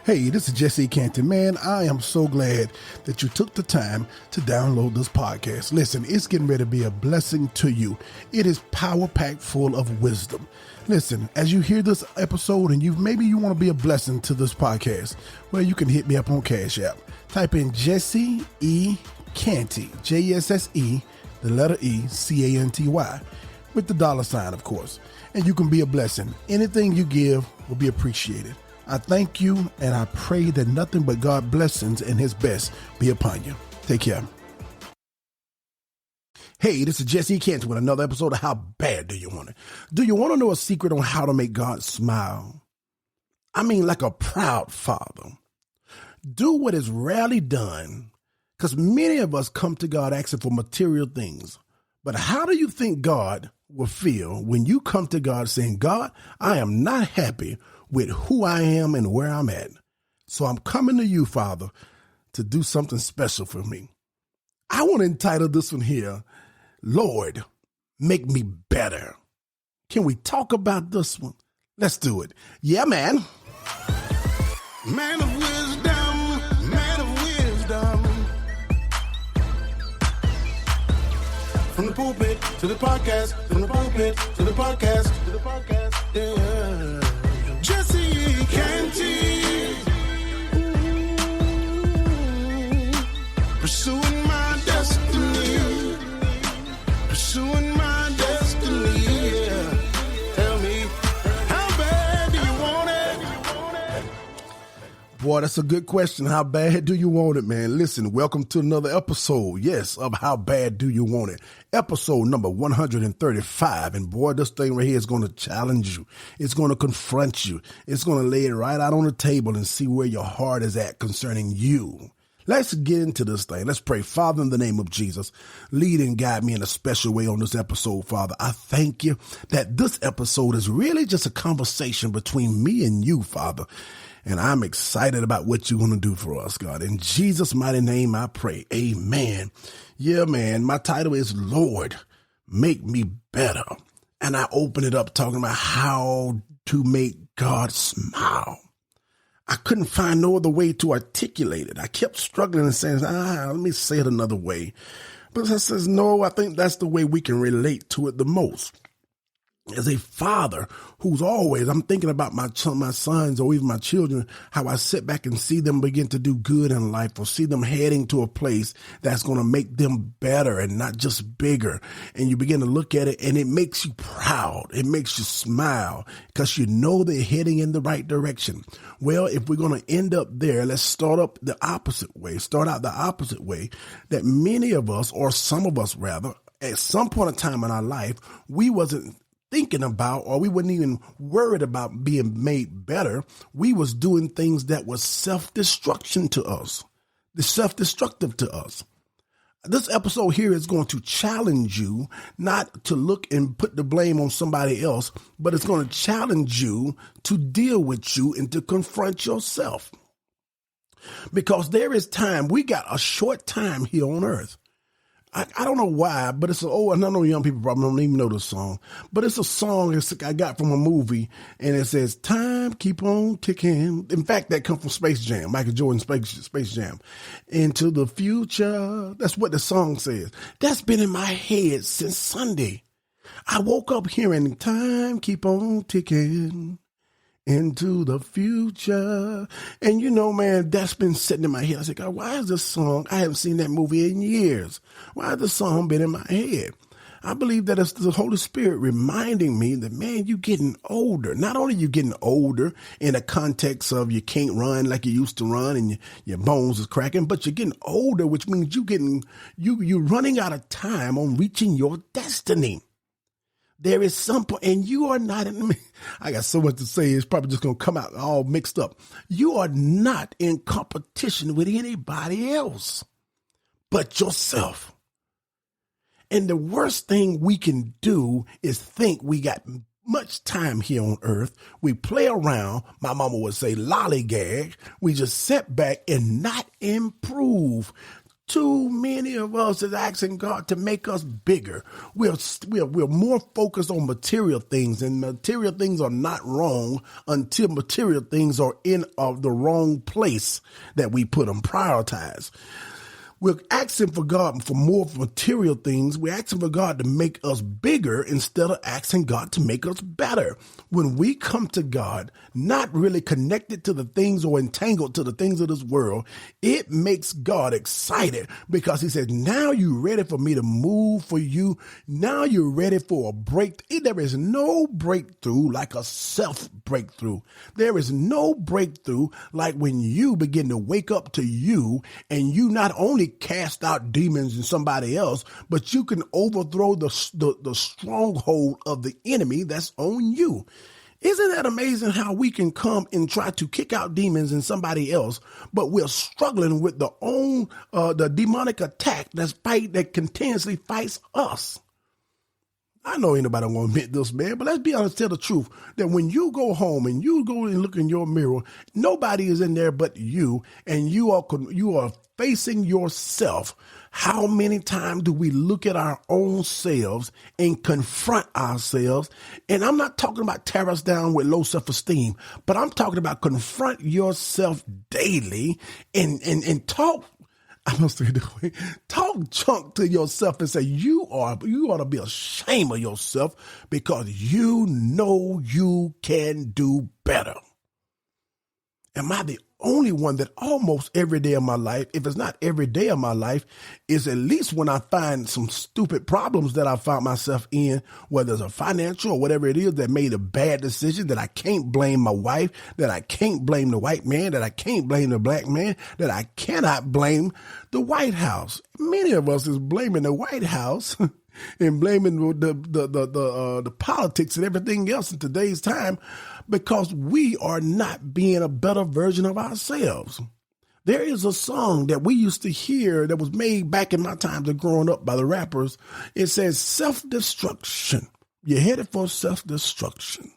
Hey, this is JesseCanty. Man, I am so glad that you took the time to download this podcast. Listen, it's getting ready to be a blessing to you. It is power-packed full of wisdom. Listen, as you hear this episode and maybe you want to be a blessing to this podcast, well, you can hit me up on CASHAPP. Type in JesseECanty, Jesse, the letter E, Canty, with the $, of course. And you can be a blessing. Anything you give will be appreciated. I thank you, and I pray that nothing but God's blessings and his best be upon you. Take care. Hey, this is JesseCanty with another episode of How Bad Do You Want It? Do you want to know a secret on how to make God smile? I mean, like a proud father. Do what is rarely done, because many of us come to God asking for material things. But how do you think God will feel when you come to God saying, God, I am not happy with who I am and where I'm at. So I'm coming to you, Father, to do something special for me. I want to entitle this one here, Lord, Make Me Better. Can we talk about this one? Let's do it. Yeah, man. Man of wisdom, man of wisdom. From the pulpit to the podcast, from the pulpit to the podcast, to the podcast, yeah. JesseCanty, pursuing my destiny, pursuing my destiny. Yeah. Tell me, how bad do you want it? Boy, that's a good question. How bad do you want it, man? Listen, welcome to another episode, yes, of How Bad Do You Want It? Episode number 135. And boy, this thing right here is going to challenge you. It's going to confront you. It's going to lay it right out on the table and see where your heart is at concerning you. Let's get into this thing. Let's pray. Father, in the name of Jesus, lead and guide me in a special way on this episode, Father. I thank you that this episode is really just a conversation between me and you, Father. And I'm excited about what you're going to do for us, God. In Jesus' mighty name, I pray. Amen. Yeah, man. My title is Lord, Make Me Better. And I open it up talking about how to make God smile. I couldn't find no other way to articulate it. I kept struggling and saying, let me say it another way. But I says, no, I think that's the way we can relate to it the most. As a father who's always, I'm thinking about my sons or even my children, how I sit back and see them begin to do good in life or see them heading to a place that's going to make them better and not just bigger. And you begin to look at it and it makes you proud. It makes you smile because you know they're heading in the right direction. Well, if we're going to end up there, let's start out the opposite way that many of us, or some of us rather, at some point in time in our life, we wasn't thinking about, or we wasn't even worried about being made better. We was doing things that was self-destructive to us. This episode here is going to challenge you not to look and put the blame on somebody else, but it's going to challenge you to deal with you and to confront yourself. Because there is time, we got a short time here on earth. I don't know why, but it's I know young people probably don't even know this song, but it's a song I got from a movie, and it says, time keep on ticking. In fact, that comes from Space Jam, Michael Jordan's Space Jam. Into the future. That's what the song says. That's been in my head since Sunday. I woke up hearing time keep on ticking into the future. And you know, man, that's been sitting in my head. I said, God, why is this song? I haven't seen that movie in years. Why has this song been in my head? I believe that it's the Holy Spirit reminding me that, man, you getting older. Not only you getting older in the context of you can't run like you used to run and your bones is cracking, but you're getting older, which means you're running out of time on reaching your destiny. There is some point, and you are not I got so much to say, it's probably just going to come out all mixed up. You are not in competition with anybody else but yourself. And the worst thing we can do is think we got much time here on earth. We play around. My mama would say lollygag. We just sit back and not improve Too many of us is asking God to make us bigger. We're more focused on material things, and material things are not wrong until material things are in the wrong place that we put them, prioritize. We're asking for God for more material things. We're asking for God to make us bigger instead of asking God to make us better. When we come to God, not really connected to the things or entangled to the things of this world, it makes God excited because he says, now you're ready for me to move for you. Now you're ready for a breakthrough. There is no breakthrough like a self-breakthrough. There is no breakthrough like when you begin to wake up to you and you not only cast out demons in somebody else, but you can overthrow the stronghold of the enemy that's on you. Isn't that amazing how we can come and try to kick out demons in somebody else, but we're struggling with the demonic attack that continuously fights us? I know anybody won't admit this, man, but let's be honest, tell the truth, that when you go home and you go and look in your mirror, nobody is in there but you, and you are facing yourself. How many times do we look at our own selves and confront ourselves? And I'm not talking about tear us down with low self-esteem, but I'm talking about confront yourself daily and talk. I must say this way. Talk junk to yourself and say you ought to be ashamed of yourself because you know you can do better. Am I the only one that almost every day of my life, if it's not every day of my life, is at least when I find some stupid problems that I found myself in, whether it's a financial or whatever it is that made a bad decision, that I can't blame my wife, that I can't blame the white man, that I can't blame the black man, that I cannot blame the White House. Many of us is blaming the White House and blaming the politics and everything else in today's time because we are not being a better version of ourselves. There is a song that we used to hear that was made back in my times of growing up by the rappers. It says self-destruction. You're headed for self-destruction.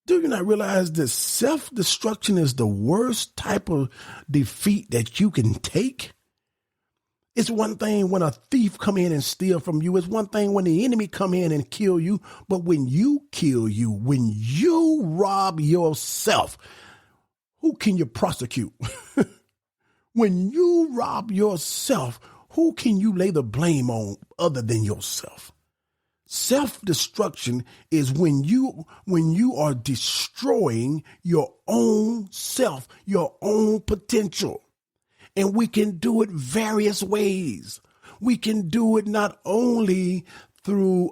Do you not realize that self-destruction is the worst type of defeat that you can take? It's one thing when a thief come in and steal from you. It's one thing when the enemy come in and kill you. But when you kill you, when you rob yourself, who can you prosecute? When you rob yourself, who can you lay the blame on other than yourself? Self-destruction is when you are destroying your own self, your own potential. And we can do it various ways. We can do it not only through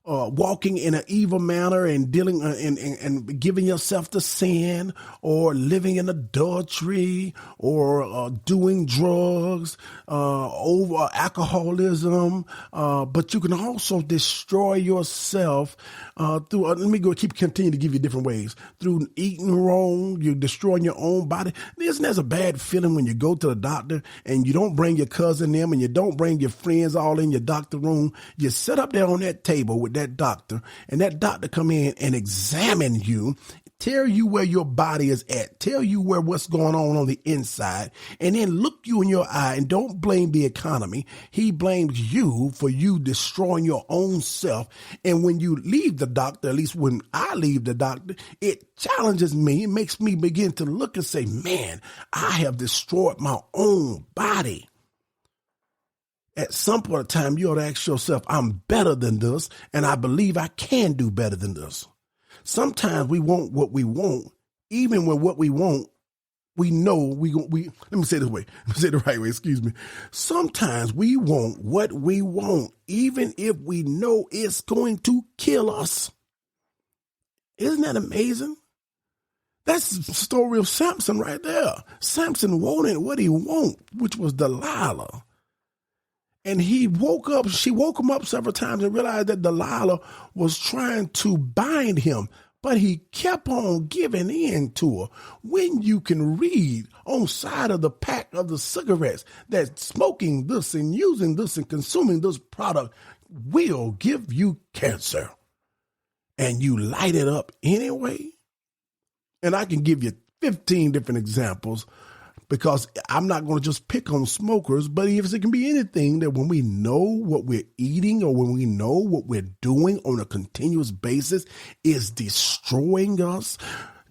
walking in an evil manner and dealing and giving yourself to sin, or living in adultery, or doing drugs, over alcoholism. But you can also destroy yourself through. Let me continue to give you different ways. Through eating wrong, you're destroying your own body. Isn't that a bad feeling when you go to the doctor and you don't bring your cousin them and you don't bring your friends all in your doctor room? You sit up there on that table with that doctor, and that doctor come in and examine you, tell you where your body is at, tell you what's going on the inside, and then look you in your eye and don't blame the economy. He blames you for you destroying your own self. And when you leave the doctor, at least when I leave the doctor, it challenges me. It makes me begin to look and say, man, I have destroyed my own body. At some point in time, you ought to ask yourself, I'm better than this, and I believe I can do better than this. Sometimes we want what we want, even when what we want, we know let me say it this way. Let me say it the right way, excuse me. Sometimes we want what we want, even if we know it's going to kill us. Isn't that amazing? That's the story of Samson right there. Samson wanted what he wanted, which was Delilah. And she woke him up several times and realized that Delilah was trying to bind him, but he kept on giving in to her. When you can read on side of the pack of the cigarettes that smoking this and using this and consuming this product will give you cancer, and you light it up anyway. And I can give you 15 different examples. because I'm not going to just pick on smokers, but if it can be anything that when we know what we're eating or when we know what we're doing on a continuous basis is destroying us.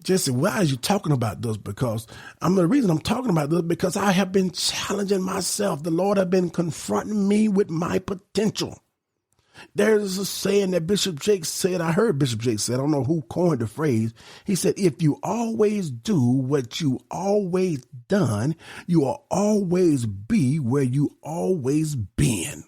Jesse, why are you talking about this? Because the reason I'm talking about this because I have been challenging myself. The Lord has been confronting me with my potential. There's a saying that Bishop Jake said. I heard Bishop Jake say, I don't know who coined the phrase. He said, if you always do what you always done, you will always be where you always been.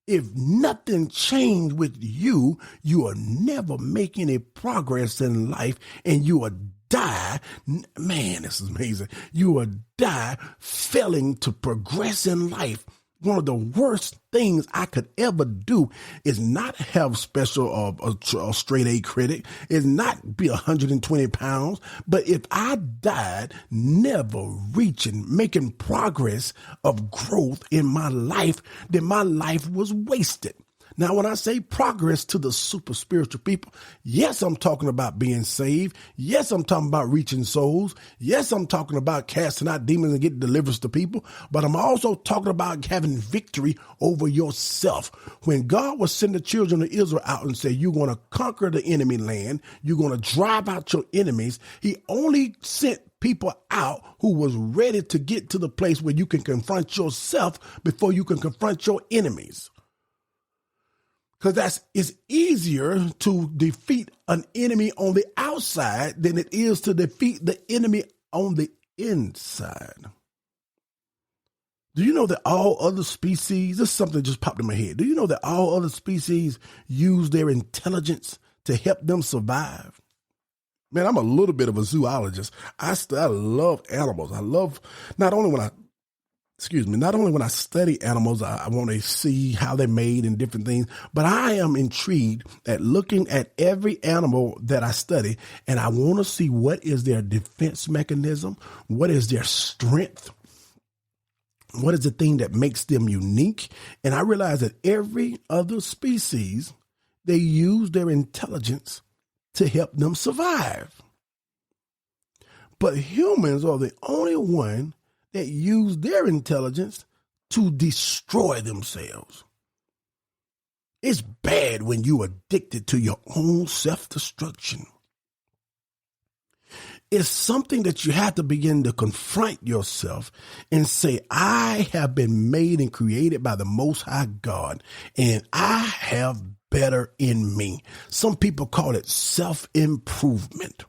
If nothing changed with you, you will never make any progress in life and you will die. Man, this is amazing. You will die failing to progress in life. One of the worst things I could ever do is not have special a straight A credit, is not be 120 pounds. But if I died never making progress of growth in my life, then my life was wasted. Now, when I say progress to the super spiritual people, yes, I'm talking about being saved. Yes, I'm talking about reaching souls. Yes, I'm talking about casting out demons and getting deliverance to people. But I'm also talking about having victory over yourself. When God was sending the children of Israel out and say, you're going to conquer the enemy land, you're going to drive out your enemies, he only sent people out who was ready to get to the place where you can confront yourself before you can confront your enemies. Because it's easier to defeat an enemy on the outside than it is to defeat the enemy on the inside. Do you know that all other species, this is something that just popped in my head. Do you know that all other species use their intelligence to help them survive? Man, I'm a little bit of a zoologist. I love animals. I love not only when I study animals, I want to see how they're made and different things, but I am intrigued at looking at every animal that I study, and I want to see what is their defense mechanism, what is their strength, what is the thing that makes them unique. And I realize that every other species, they use their intelligence to help them survive. But humans are the only one that use their intelligence to destroy themselves. It's bad when you're addicted to your own self-destruction. It's something that you have to begin to confront yourself and say, I have been made and created by the Most High God, and I have better in me. Some people call it self-improvement.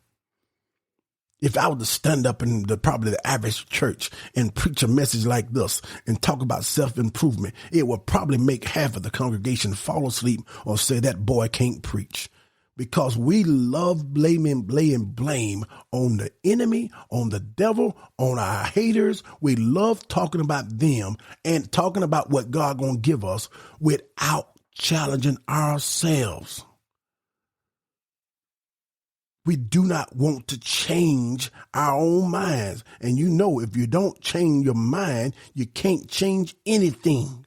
If I were to stand up in probably the average church and preach a message like this and talk about self-improvement, it would probably make half of the congregation fall asleep or say that boy can't preach. Because we love blaming blame on the enemy, on the devil, on our haters. We love talking about them and talking about what God gonna give us without challenging ourselves. We do not want to change our own minds. And you know, if you don't change your mind, you can't change anything.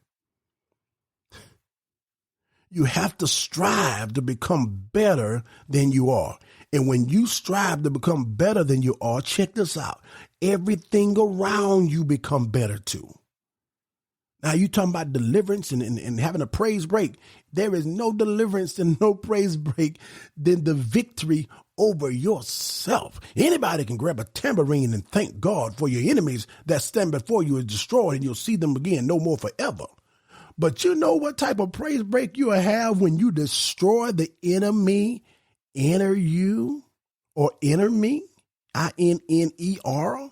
You have to strive to become better than you are. And when you strive to become better than you are, check this out. Everything around you become better too. Now, you talking about deliverance and having a praise break. There is no deliverance and no praise break than the victory over yourself. Anybody can grab a tambourine and thank God for your enemies that stand before you is destroyed, and you'll see them again no more forever. But you know what type of praise break you will have when you destroy the enemy, inner you, or inner me, INNER.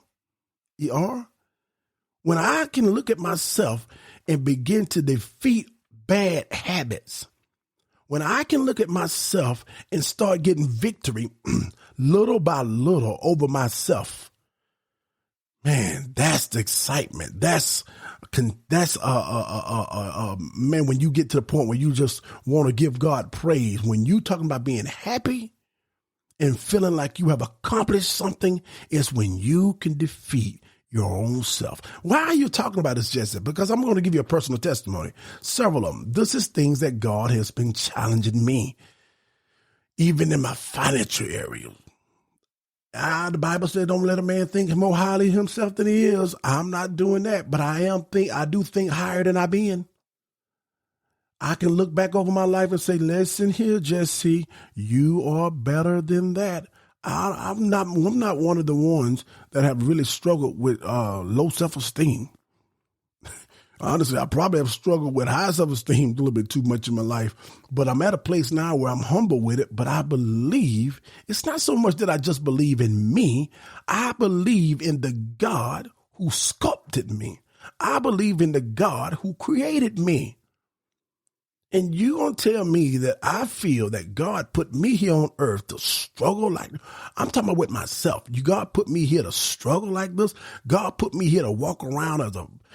When I can look at myself and begin to defeat bad habits, when I can look at myself and start getting victory little by little over myself, man, that's the excitement. That's man, when you get to the point where you just want to give God praise, when you talking about being happy and feeling like you have accomplished something, it's when you can defeat your own self. Why are you talking about this, Jesse? Because I'm going to give you a personal testimony. Several of them. This is things that God has been challenging me, even in my financial area. The Bible said, don't let a man think more highly of himself than he is. I'm not doing that, but I do think higher than I've been. I can look back over my life and say, listen here, Jesse, you are better than that. I'm not one of the ones that have really struggled with low self-esteem. Honestly, I probably have struggled with high self-esteem a little bit too much in my life, but I'm at a place now where I'm humble with it. But I believe it's not so much that I just believe in me. I believe in the God who sculpted me. I believe in the God who created me. And you gonna tell me that I feel that God put me here on earth to struggle like, I'm talking about with myself. God put me here to struggle like this. God put me here to walk around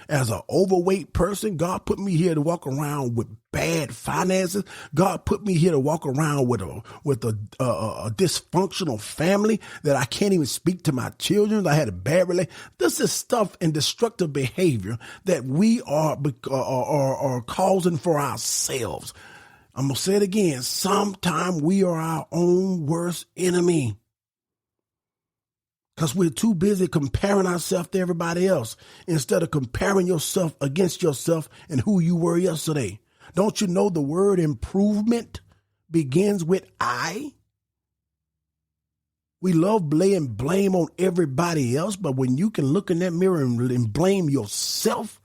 as an overweight person. God put me here to walk around with bad finances. God put me here to walk around with a dysfunctional family that I can't even speak to my children. I had a bad relationship. This is stuff and destructive behavior that we are causing for ourselves. I'm going to say it again. Sometimes we are our own worst enemy because we're too busy comparing ourselves to everybody else instead of comparing yourself against yourself and who you were yesterday. Don't you know the word improvement begins with I? We love laying blame on everybody else, but when you can look in that mirror and blame yourself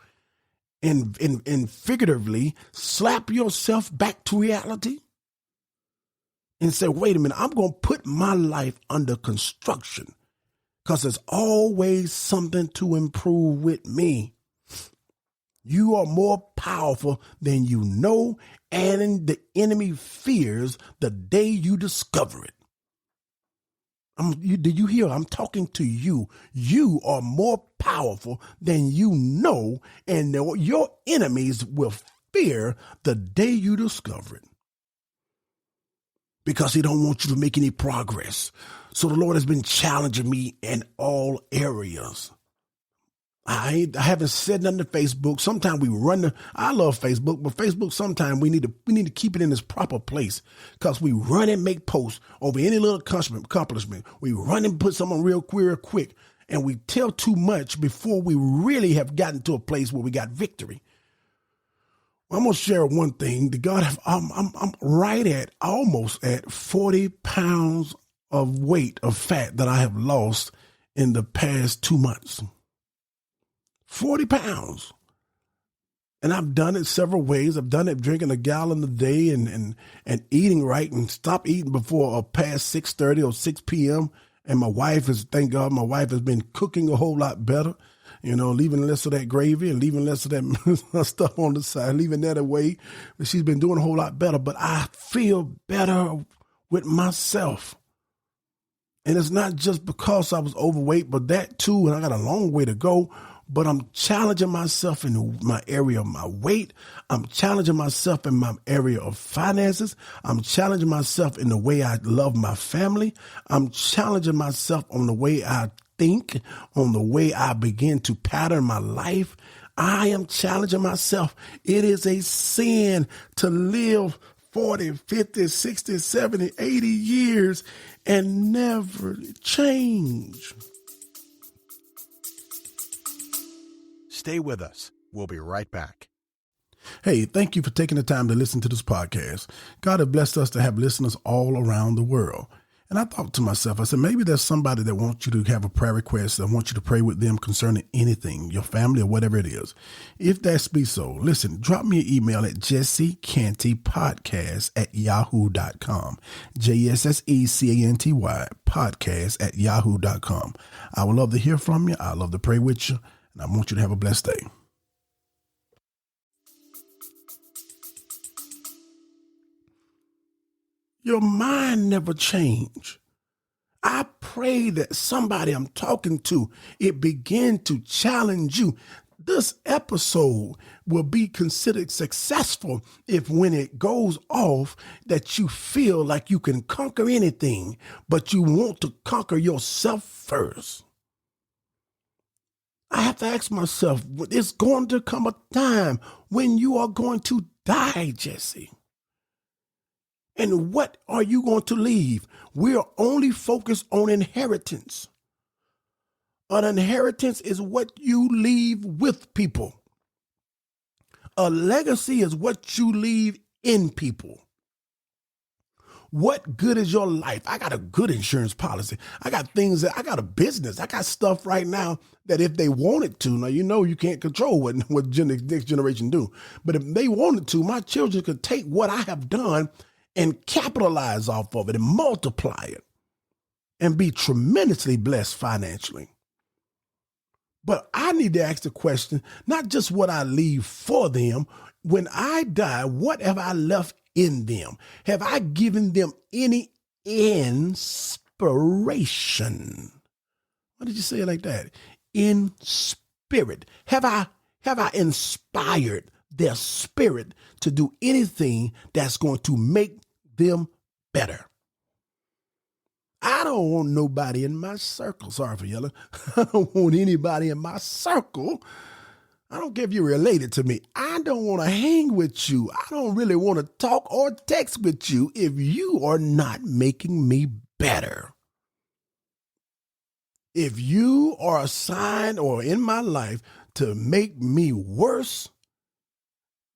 and figuratively slap yourself back to reality and say, wait a minute, I'm going to put my life under construction because there's always something to improve with me. You are more powerful than you know, and the enemy fears the day you discover it. Did you hear? I'm talking to you. You are more powerful than you know, and your enemies will fear the day you discover it because he don't want you to make any progress. So the Lord has been challenging me in all areas. I haven't said nothing to Facebook. Sometimes we I love Facebook, but Facebook, sometimes we need to keep it in its proper place because we run and make posts over any little accomplishment. We run and put something real quick, and we tell too much before we really have gotten to a place where we got victory. Well, I'm going to share one thing. I'm right almost at 40 pounds of weight of fat that I have lost in the past 2 months. 40 pounds. And I've done it several ways. I've done it drinking a gallon a day and eating right and stop eating before past 6:30 or 6 p.m. And thank God, my wife has been cooking a whole lot better, leaving less of that gravy and leaving less of that stuff on the side, leaving that away. But she's been doing a whole lot better, but I feel better with myself. And it's not just because I was overweight, but that too, and I got a long way to go. But I'm challenging myself in my area of my weight. I'm challenging myself in my area of finances. I'm challenging myself in the way I love my family. I'm challenging myself on the way I think, on the way I begin to pattern my life. I am challenging myself. It is a sin to live 40, 50, 60, 70, 80 years and never change. Stay with us. We'll be right back. Hey, thank you for taking the time to listen to this podcast. God has blessed us to have listeners all around the world. And I thought to myself, I said, maybe there's somebody that wants you to have a prayer request. I want you to pray with them concerning anything, your family or whatever it is. If that be so, listen, drop me an email at JesseCantyPodcast@yahoo.com. JesseCanty podcast@yahoo.com. I would love to hear from you. I love to pray with you. And I want you to have a blessed day. Your mind never change. I pray that somebody I'm talking to, it begin to challenge you. This episode will be considered successful if when it goes off that you feel like you can conquer anything, but you want to conquer yourself first. I have to ask myself, it's going to come a time when you are going to die, Jesse. And what are you going to leave? We are only focused on inheritance. An inheritance is what you leave with people. A legacy is what you leave in people. What good is your life? I got a good insurance policy. I got a business. I got stuff right now that if they wanted to, now you can't control what next generation do. But if they wanted to, my children could take what I have done and capitalize off of it and multiply it and be tremendously blessed financially. But I need to ask the question, not just what I leave for them. When I die, what have I left in them? Have I given them any inspiration? Why did you say it like that? In spirit. Have I inspired their spirit to do anything that's going to make them better? I don't want nobody in my circle. Sorry for yelling. I don't want anybody in my circle. I don't care if you're related to me. I don't want to hang with you. I don't really want to talk or text with you if you are not making me better. If you are assigned or in my life to make me worse,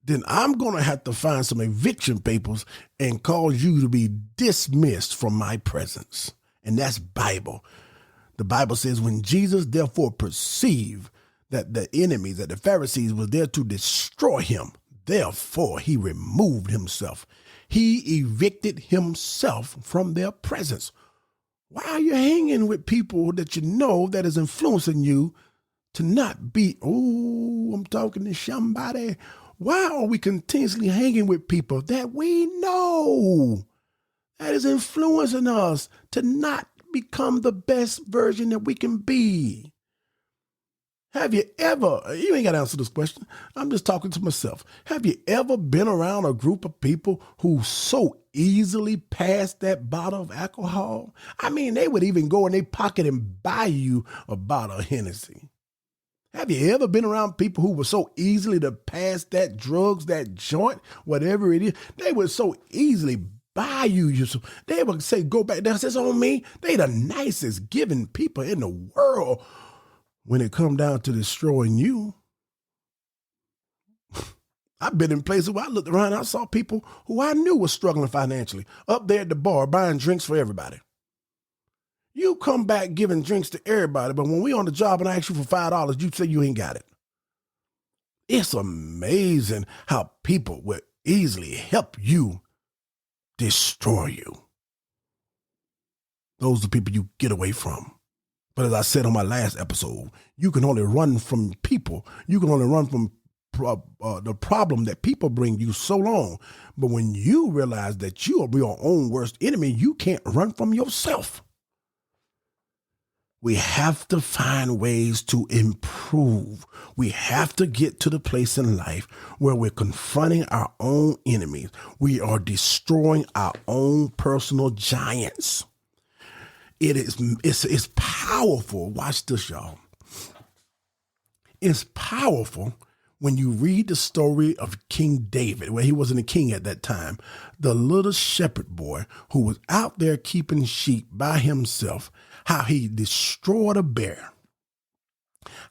then I'm going to have to find some eviction papers and cause you to be dismissed from my presence. And that's Bible. The Bible says when Jesus therefore perceived that the enemies, that the Pharisees was there to destroy him, therefore he removed himself. He evicted himself from their presence. Why are you hanging with people that you know that is influencing you to not be, I'm talking to somebody. Why are we continuously hanging with people that we know that is influencing us to not become the best version that we can be? Have you ever, you ain't got to answer this question, I'm just talking to myself. Have you ever been around a group of people who so easily pass that bottle of alcohol? I mean, they would even go in their pocket and buy you a bottle of Hennessy. Have you ever been around people who were so easily to pass that drugs, that joint, whatever it is? They would so easily buy you. They would say, go back there, says on me. They the nicest giving people in the world. When it come down to destroying you, I've been in places where I looked around and I saw people who I knew were struggling financially up there at the bar buying drinks for everybody. You come back giving drinks to everybody, but when we on the job and I ask you for $5, you say you ain't got it. It's amazing how people will easily help you destroy you. Those are the people you get away from. But as I said on my last episode, you can only run from people. You can only run from the problem that people bring you so long. But when you realize that you are your own worst enemy, you can't run from yourself. We have to find ways to improve. We have to get to the place in life where we're confronting our own enemies. We are destroying our own personal giants. It's powerful. Watch this, y'all. It's powerful when you read the story of King David, where he wasn't a king at that time, the little shepherd boy who was out there keeping sheep by himself, how he destroyed a bear,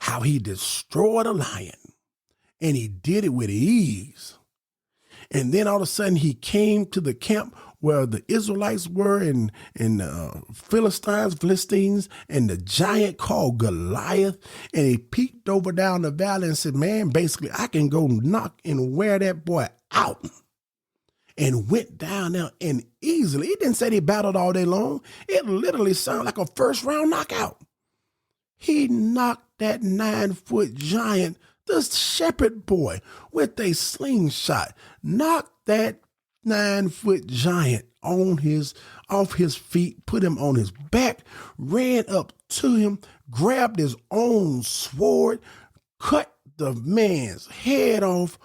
how he destroyed a lion, and he did it with ease. And then all of a sudden he came to the camp where the Israelites were and Philistines, and the giant called Goliath. And he peeked over down the valley and said, man, basically I can go knock and wear that boy out. And went down there and easily, he didn't say he battled all day long. It literally sounded like a first round knockout. He knocked that 9-foot giant, the shepherd boy, with a slingshot, knocked that 9-foot giant off his feet, put him on his back, ran up to him, grabbed his own sword, cut the man's head off,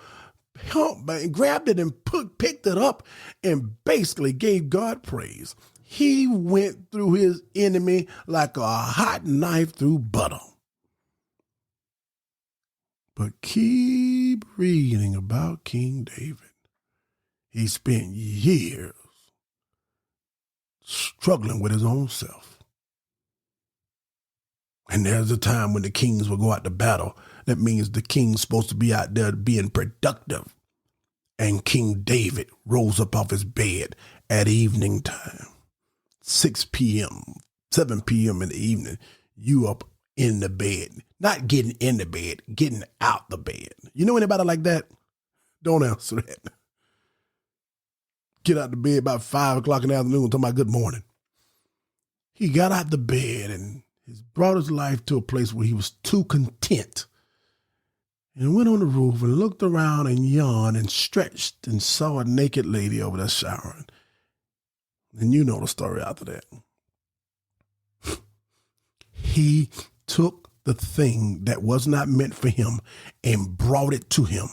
grabbed it and picked it up, and basically gave God praise. He went through his enemy like a hot knife through butter. But keep reading about King David. He spent years struggling with his own self. And there's a time when the kings will go out to battle. That means the king's supposed to be out there being productive. And King David rose up off his bed at evening time, 6 p.m., 7 p.m. in the evening. You up in the bed, not getting in the bed, getting out the bed. You know anybody like that? Don't answer that. Get out the bed about 5 o'clock in the afternoon talking about good morning. He got out the bed and he's brought his life to a place where he was too content, and went on the roof and looked around and yawned and stretched and saw a naked lady over there showering. And you know the story after that. He took the thing that was not meant for him and brought it to him.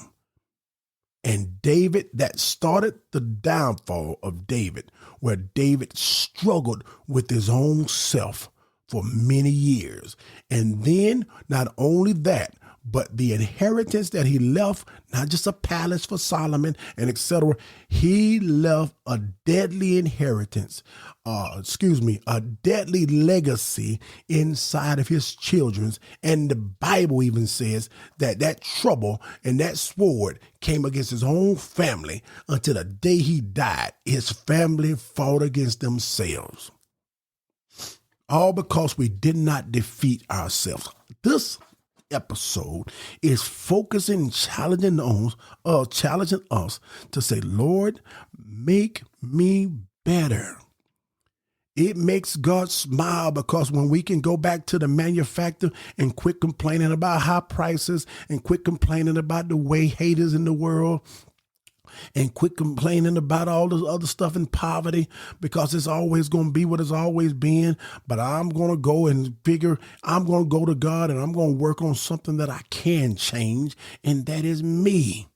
And David, that started the downfall of David, where David struggled with his own self for many years. And then not only that, but the inheritance that he left, not just a palace for Solomon and etc. He left a deadly inheritance, a deadly legacy inside of his children's. And the Bible even says that trouble and that sword came against his own family until the day he died. His family fought against themselves. All because we did not defeat ourselves. This episode is focusing and challenging us to say, Lord, make me better. It makes God smile because when we can go back to the manufacturer and quit complaining about high prices and quit complaining about the way haters in the world and quit complaining about all this other stuff in poverty, because it's always going to be what it's always been. But I'm going to go and figure, I'm going to go to God and I'm going to work on something that I can change, and that is me.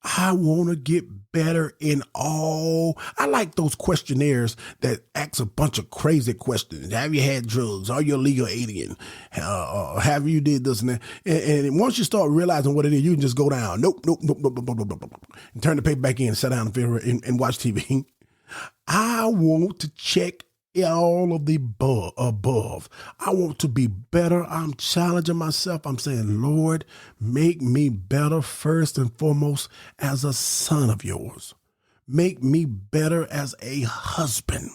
I want to get better in all. I like those questionnaires that ask a bunch of crazy questions. Have you had drugs? Are you a legal alien? Have you did this and that? And once you start realizing what it is, you can just go down. Nope. And turn the paper back in, sit down and watch TV. I want to check all of the above. I want to be better. I'm challenging myself. I'm saying, Lord, make me better first and foremost as a son of yours. Make me better as a husband.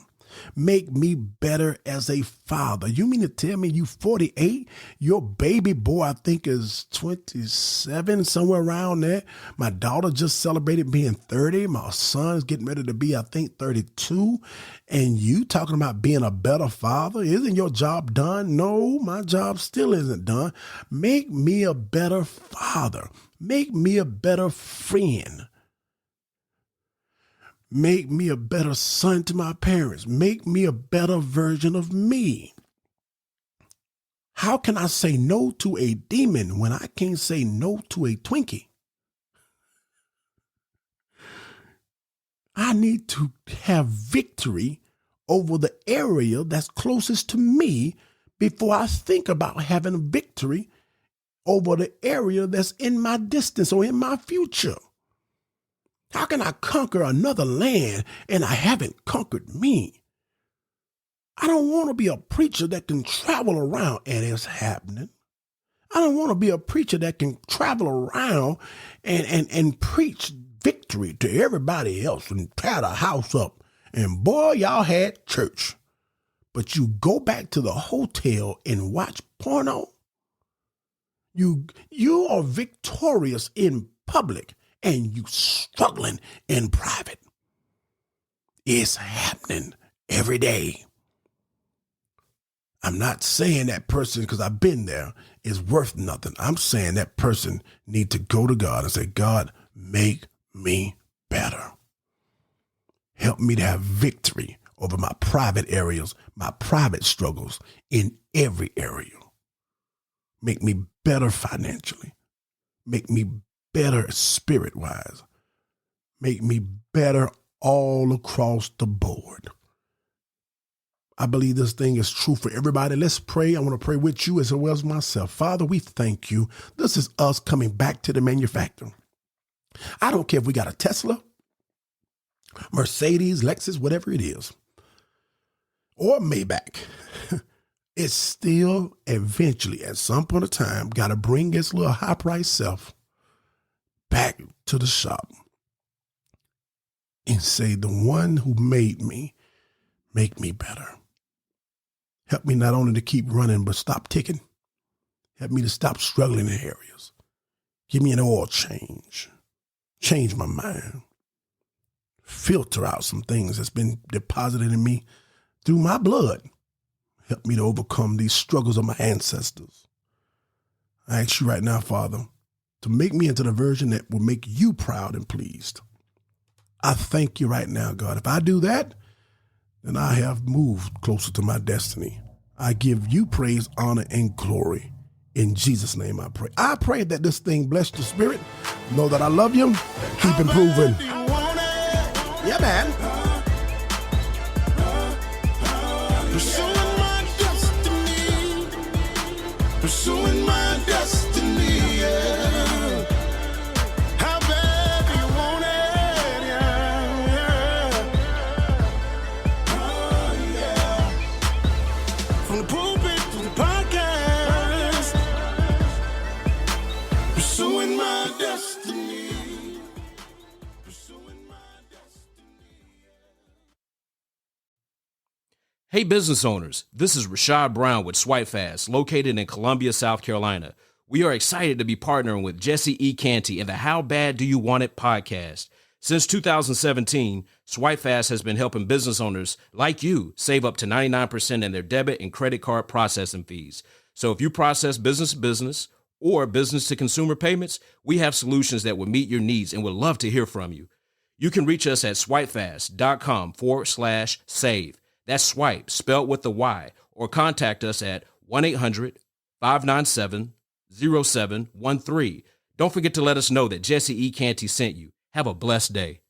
Make me better as a father. You mean to tell me you 48? Your baby boy, I think, is 27, somewhere around there. My daughter just celebrated being 30. My son is getting ready to be, I think, 32. And you talking about being a better father? Isn't your job done? No, my job still isn't done. Make me a better father. Make me a better friend. Make me a better son to my parents. Make me a better version of me. How can I say no to a demon when I can't say no to a Twinkie? I need to have victory over the area that's closest to me before I think about having a victory over the area that's in my distance or in my future. How can I conquer another land and I haven't conquered me? I don't want to be a preacher that can travel around, and it's happening. I don't want to be a preacher that can travel around and preach victory to everybody else and tear the house up. And boy, y'all had church. But you go back to the hotel and watch porno. You are victorious in public, and you struggling in private. It's happening every day. I'm not saying that person, because I've been there, is worth nothing. I'm saying that person need to go to God and say, God, make me better. Help me to have victory over my private areas, my private struggles in every area. Make me better financially. Make me better spirit-wise. Make me better all across the board. I believe this thing is true for everybody. Let's pray. I want to pray with you as well as myself. Father, we thank you. This is us coming back to the manufacturer. I don't care if we got a Tesla. Mercedes, Lexus, whatever it is, or Maybach, it's still eventually at some point of time got to bring its little high price self back to the shop and say, the one who made me, make me better. Help me not only to keep running, but stop ticking. Help me to stop struggling in areas. Give me an oil change. Change my mind. Filter out some things that's been deposited in me through my blood. Help me to overcome these struggles of my ancestors. I ask you right now, Father, to make me into the version that will make you proud and pleased. I thank you right now, God. If I do that, then I have moved closer to my destiny. I give you praise, honor, and glory. In Jesus' name I pray. I pray that this thing bless your spirit. Know that I love you. Keep improving. Yeah, man. Pursuing my destiny. Pursuing my destiny, yeah. How bad do you want it? Yeah. From the pulpit to the podcast. Pursuing my destiny. Pursuing my destiny. Hey business owners, this is Rashad Brown with Swipe Fast, located in Columbia, South Carolina. We are excited to be partnering with JesseECanty in the How Bad Do You Want It podcast. Since 2017, Swipe Fast has been helping business owners like you save up to 99% in their debit and credit card processing fees. So if you process business to business or business to consumer payments, we have solutions that will meet your needs and would love to hear from you. You can reach us at swipefast.com/save. That's swipe, spelled with the Y, or contact us at 1-800-597-0713. Don't forget to let us know that JesseECanty sent you. Have a blessed day.